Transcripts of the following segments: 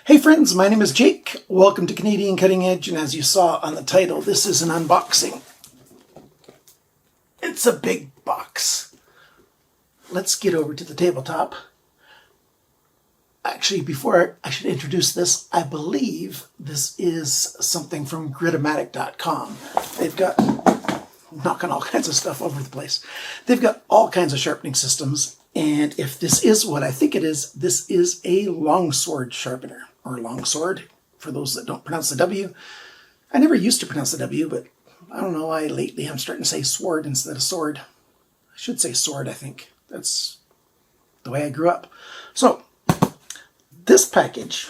Hey friends, my name is Jake. Welcome to Canadian Cutting Edge, and as you saw on the title, this is an unboxing. It's a big box. Let's get over to the tabletop. Actually, before I should introduce this, I believe this is something from Gritomatic.com. They've got, knocking all kinds of stuff over the place. They've got all kinds of sharpening systems, and if this is what I think it is, this is a longsword sharpener. Or longsword, for those that don't pronounce the W. I never used to pronounce the W, but I don't know why lately I'm starting to say sword instead of sword. I should say sword, I think. That's the way I grew up. So, this package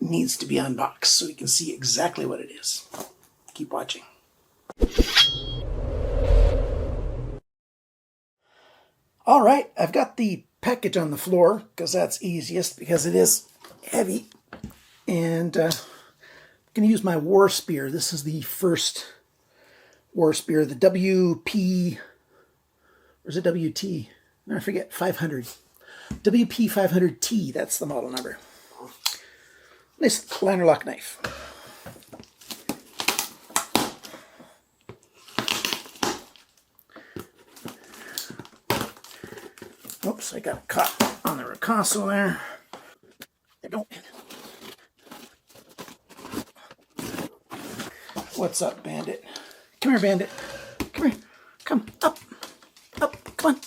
needs to be unboxed so you can see exactly what it is. Keep watching. All right, I've got the package on the floor because that's easiest because it is heavy. And I'm going to use my war spear. This is the first war spear, the WP, or is it WT? No, I forget, 500. WP 500T, that's the model number. Nice liner lock knife. Oops, I got caught on the ricasso there. I don't. What's up, Bandit? Come here, Bandit. Come here. Come up. Up. Come on.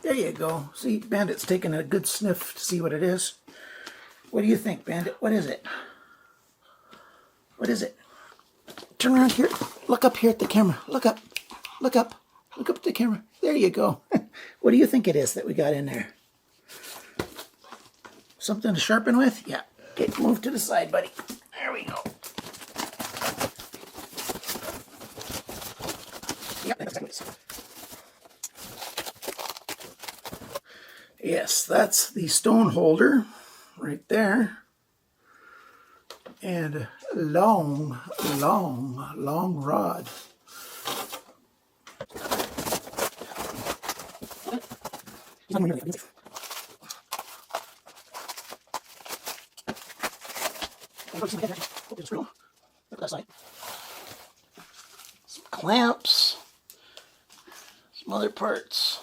There you go. See, Bandit's taking a good sniff to see what it is. What do you think, Bandit? What is it? What is it? Turn around here. Look up here at the camera. Look up. Look up. Look up at the camera. There you go. What do you think it is that we got in there? Something to sharpen with? Yeah. Okay, move to the side, buddy. There we go. Yes, that's the stone holder right there. And a long rod. Some clamps. Some other parts.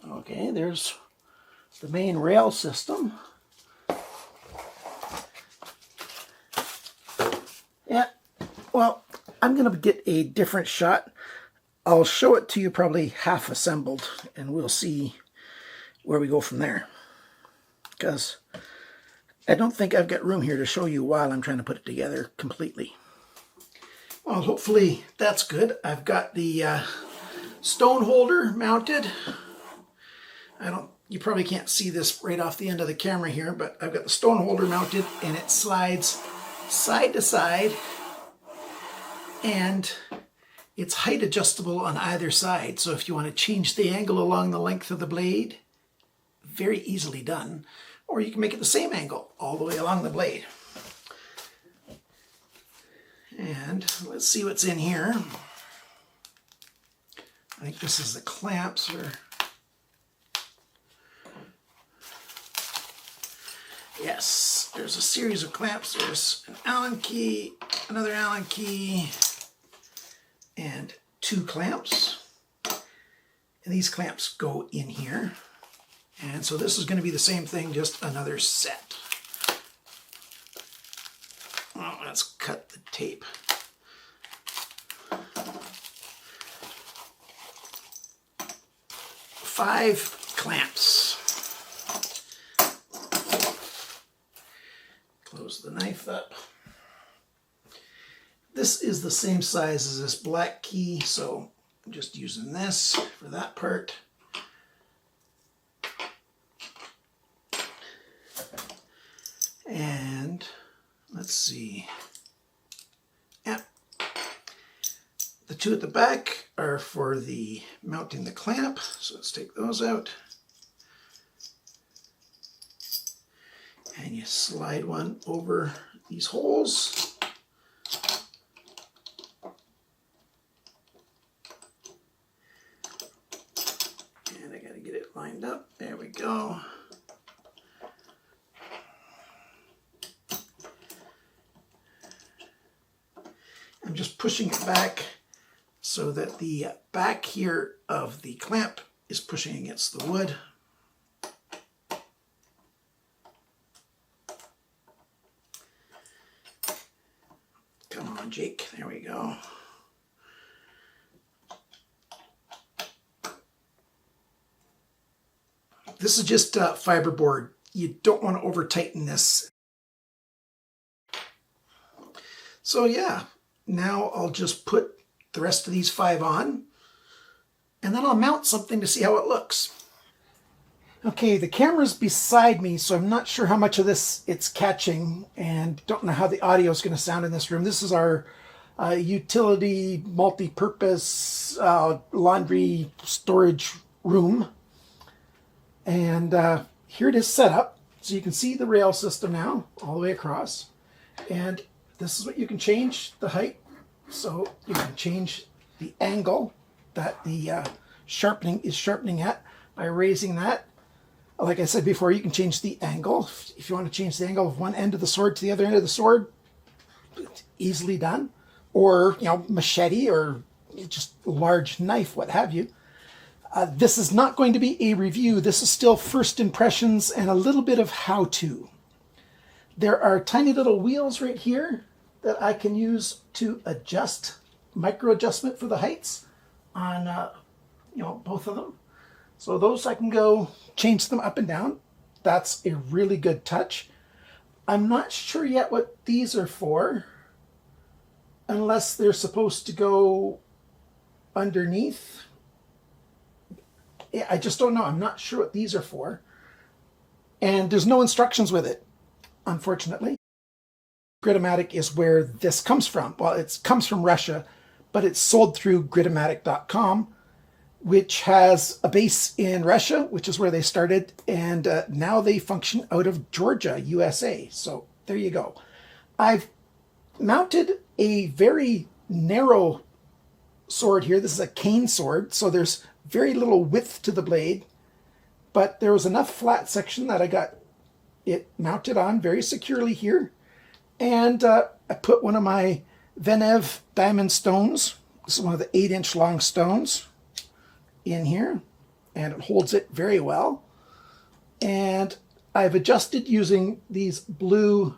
Okay, there's the main rail system. Yeah, well, I'm going to get a different shot. I'll show it to you probably half assembled, and we'll see where we go from there. Because I don't think I've got room here to show you while I'm trying to put it together completely. Well, hopefully that's good. I've got the stone holder mounted. You probably can't see this right off the end of the camera here, but I've got the stone holder mounted and it slides side to side and it's height adjustable on either side. So if you want to change the angle along the length of the blade, very easily done. Or you can make it the same angle all the way along the blade. And let's see what's in here. I think this is the clamps. Yes, there's a series of clamps. There's an Allen key, another Allen key, and two clamps. And these clamps go in here. And so this is going to be the same thing, just another set. Well, let's cut the tape. Five clamps. Close the knife up. This is the same size as this black key, so I'm just using this for that part. And let's see. Yep. The two at the back are for the mounting the clamp, so let's take those out. And you slide one over these holes. get it lined up. There we go. I'm just pushing it back so that the back here of the clamp is pushing against the wood. Come on, Jake. There we go. This is just fiberboard. You don't want to over tighten this. So yeah, now I'll just put the rest of these 5 on, and then I'll mount something to see how it looks. Okay, the camera's beside me, so I'm not sure how much of this it's catching, and don't know how the audio is going to sound in this room. This is our utility multi-purpose laundry storage room. And here it is set up. So you can see the rail system now all the way across. And this is what you can change the height. So you can change the angle that the sharpening is sharpening at by raising that. Like I said before, you can change the angle. If you want to change the angle of one end of the sword to the other end of the sword, it's easily done. Or, you know, machete or just a large knife, what have you. This is not going to be a review. This is still first impressions and a little bit of how-to. There are tiny little wheels right here that I can use to adjust, micro adjustment for the heights on you know, both of them. So those I can go change them up and down. That's a really good touch. I'm not sure yet what these are for, unless they're supposed to go underneath. I just don't know. I'm not sure what these are for. And there's no instructions with it, unfortunately. Gritomatic is where this comes from. Well, it comes from Russia, but it's sold through gritomatic.com, which has a base in Russia, which is where they started, and now they function out of Georgia, USA. So there you go. I've mounted a very narrow sword here. This is a cane sword, so there's very little width to the blade, but there was enough flat section that I got it mounted on very securely here. And I put one of my Venev diamond stones, this is one of the 8-inch long stones, in here, and it holds it very well. And I've adjusted using these blue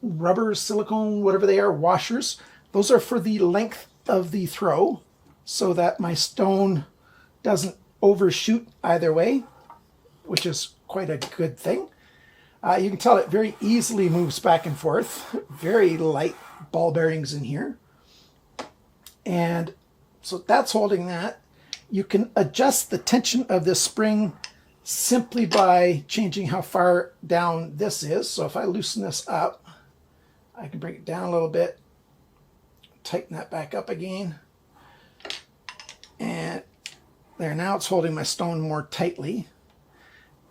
rubber, silicone, whatever they are, washers. Those are for the length of the throw, so that my stone doesn't overshoot either way, which is quite a good thing. You can tell it very easily moves back and forth. Very light ball bearings in here. And so that's holding that. You can adjust the tension of this spring simply by changing how far down this is. So if I loosen this up, I can bring it down a little bit, tighten that back up again. And there, now it's holding my stone more tightly.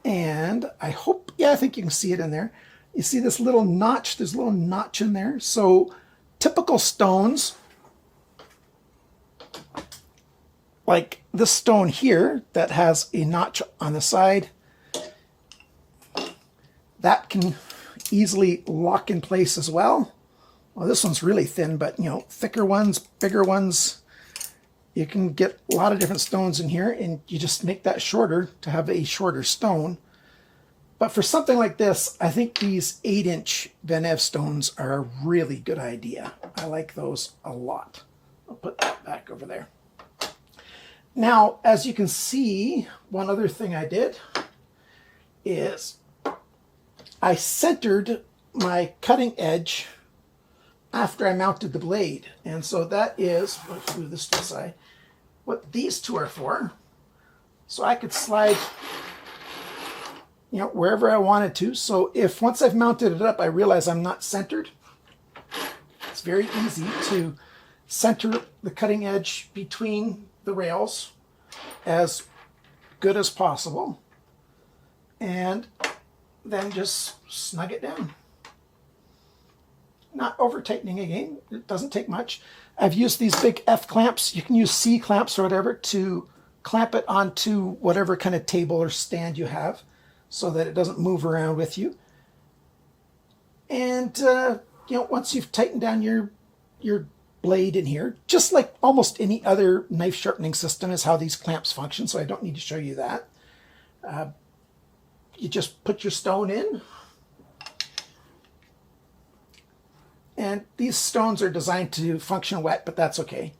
And I hope, yeah, I think you can see it in there. You see this little notch? There's a little notch in there. So typical stones, like this stone here that has a notch on the side, that can easily lock in place as well. Well, this one's really thin, but you know, thicker ones, bigger ones, you can get a lot of different stones in here, and you just make that shorter to have a shorter stone. But for something like this, I think these 8-inch Venev stones are a really good idea. I like those a lot. I'll put that back over there. Now, as you can see, one other thing I did is I centered my cutting edge after I mounted the blade. And so that is, let's move this to the side, what these two are for. So I could slide, you know, wherever I wanted to. So if once I've mounted it up, I realize I'm not centered, it's very easy to center the cutting edge between the rails as good as possible, and then just snug it down. Not over tightening again, it doesn't take much. I've used these big F clamps. You can use C clamps or whatever to clamp it onto whatever kind of table or stand you have so that it doesn't move around with you. And, you know, once you've tightened down your blade in here, just like almost any other knife sharpening system is how these clamps function, so I don't need to show you that. You just put your stone in. And these stones are designed to function wet, but that's okay.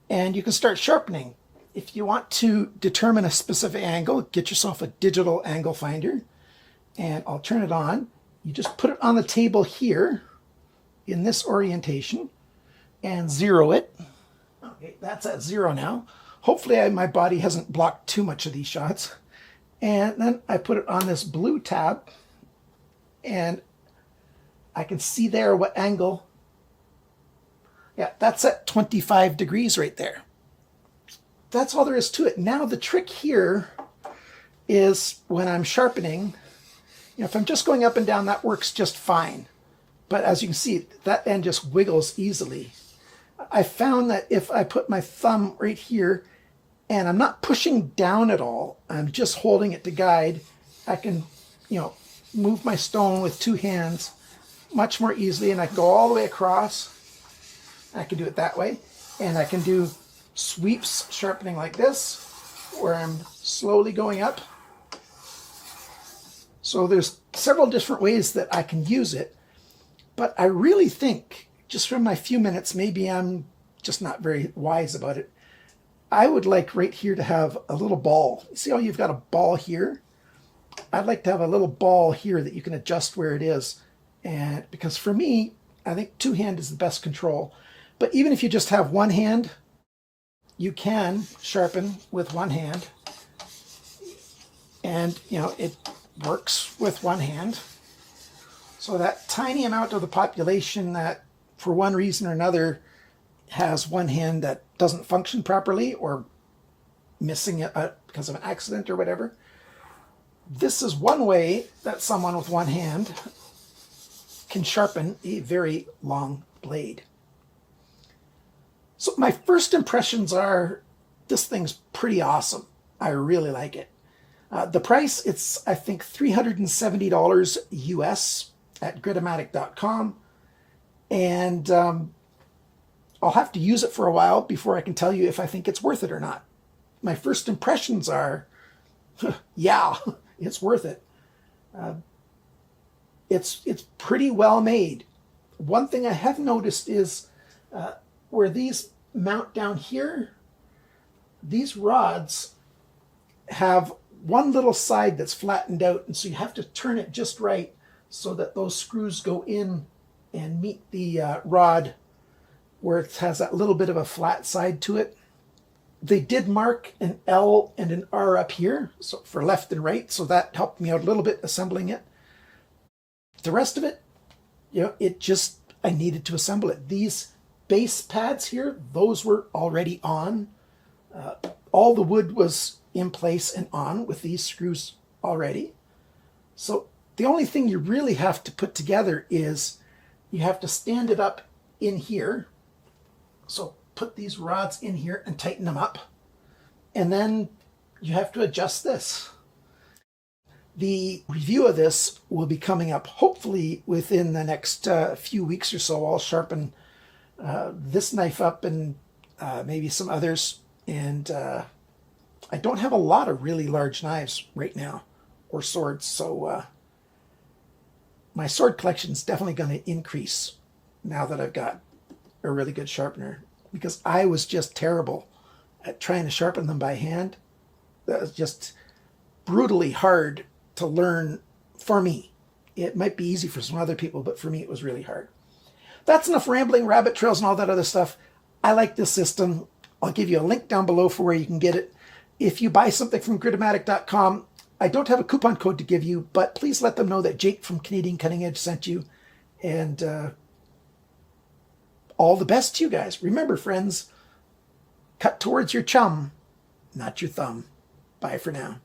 And you can start sharpening. If you want to determine a specific angle, get yourself a digital angle finder, and I'll turn it on. You just put it on the table here in this orientation and zero it. Okay, that's at 0 now. Hopefully my body hasn't blocked too much of these shots. And then I put it on this blue tab, and I can see there what angle. Yeah, that's at 25 degrees right there. That's all there is to it. Now the trick here is when I'm sharpening, you know, if I'm just going up and down, that works just fine. But as you can see, that end just wiggles easily. I found that if I put my thumb right here and I'm not pushing down at all, I'm just holding it to guide, I can, you know, move my stone with 2 hands much more easily, and I can go all the way across. I can do it that way, and I can do sweeps sharpening like this, where I'm slowly going up. So there's several different ways that I can use it, but I really think, just from my few minutes, maybe I'm just not very wise about it, I would like right here to have a little ball. See how you've got a ball here? I'd like to have a little ball here that you can adjust where it is. And because for me, I think 2-hand is the best control. But even if you just have 1 hand, you can sharpen with 1 hand. And, you know, it works with 1 hand. So that tiny amount of the population that, for one reason or another, has 1 hand that doesn't function properly or missing it because of an accident or whatever, this is one way that someone with 1 hand can sharpen a very long blade. So my first impressions are, this thing's pretty awesome. I really like it. The price, it's I think $370 US at gritomatic.com, and I'll have to use it for a while before I can tell you if I think it's worth it or not. My first impressions are, yeah, it's worth it. It's pretty well made. One thing I have noticed is where these mount down here, these rods have one little side that's flattened out, and so you have to turn it just right so that those screws go in and meet the rod where it has that little bit of a flat side to it. They did mark an L and an R up here, so for left and right, so that helped me out a little bit assembling it. The rest of it, you know, I needed to assemble it. These base pads here, those were already on. All the wood was in place and on with these screws already. So the only thing you really have to put together is you have to stand it up in here. So put these rods in here and tighten them up. And then you have to adjust this. The review of this will be coming up hopefully within the next few weeks or so. I'll sharpen this knife up and maybe some others. And I don't have a lot of really large knives right now, or swords, so my sword collection is definitely going to increase now that I've got a really good sharpener, because I was just terrible at trying to sharpen them by hand. That was just brutally hard to learn for me. It might be easy for some other people, but for me it was really hard. That's enough rambling, rabbit trails, and all that other stuff. I like this system. I'll give you a link down below for where you can get it. If you buy something from gritomatic.com, I don't have a coupon code to give you, but please let them know that Jake from Canadian Cutting Edge sent you. And all the best to you guys. Remember, friends, cut towards your chum, not your thumb. Bye for now.